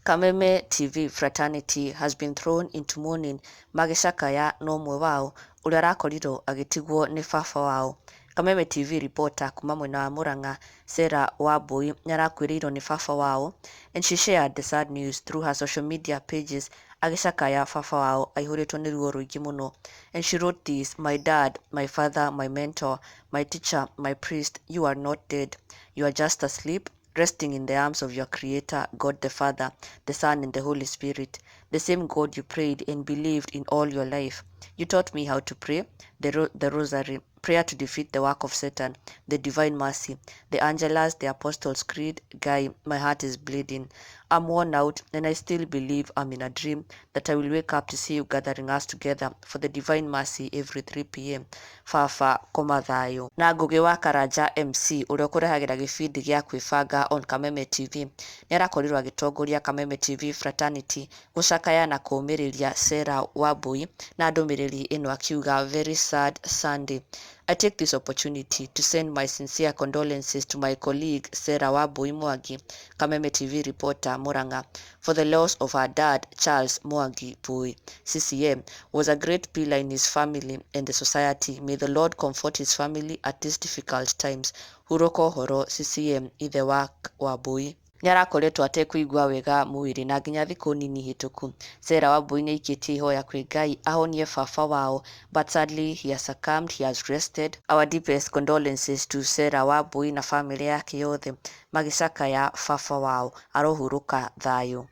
Kameme TV Fraternity has been thrown into mourning magĩcakaya n'ũmwe wao ũrĩa arakorirwo agĩtigwo nĩ baba wao. Kameme TV reporter kuma mwena wa Mourning Sarah Wambui nĩarakuĩrĩirwo nĩ baba wao, and she shared the sad news through her social media pages agĩcakaya baba wao aihũrĩtwo nĩ ruo rũingĩ mũno. And she wrote this: "My dad, my father, my mentor, my teacher, my priest, you are not dead. You are just asleep, resting in the arms of your Creator, God the Father, the Son, and the Holy Spirit, the same God you prayed and believed in all your life. You taught me how to pray, the Rosary, prayer to defeat the work of Satan, the Divine Mercy, the Angelus, the Apostles' Creed. Guy, my heart is bleeding. I'm worn out, and I still believe I'm in a dream, that I will wake up to see you gathering us together for the Divine Mercy every 3 p.m. Fafa koma thayo." Na Ngũgĩ wa Karanja MC ũrĩa ũkũrehagĩra gĩbindi gĩa kwĩbanga on Kameme TV nĩarakorirwo agĩtongoria Kameme TV Fraternity gũcakaya na kũũmĩrĩria Sarah Wambui na ndũmĩrĩri ĩno akiuga, "Very sad Sunday. I take this opportunity to send my sincere condolences to my colleague Sarah Wambui Mwangi, Kameme TV reporter, Mourning, for the loss of her dad, Charles Mwangi Bui, CCM, was a great pillar in his family and the society. May the Lord comfort his family at these difficult times. Huroko horo CCM ithe wa Wambui." Nĩarakoretwo atekũigua wega mwĩrĩ na nginya thikũ nini hĩtũku. Sarah Wambui nĩaikĩtie ihoya kwĩ Ngai ahonie baba wao, but sadly he has succumbed, he has rested. Our deepest condolences to Sarah Wambui na family yake yothe magĩcakaya baba wao arohurũka thayo.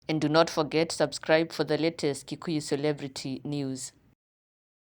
And do not forget, subscribe for the latest Kikuyu celebrity news.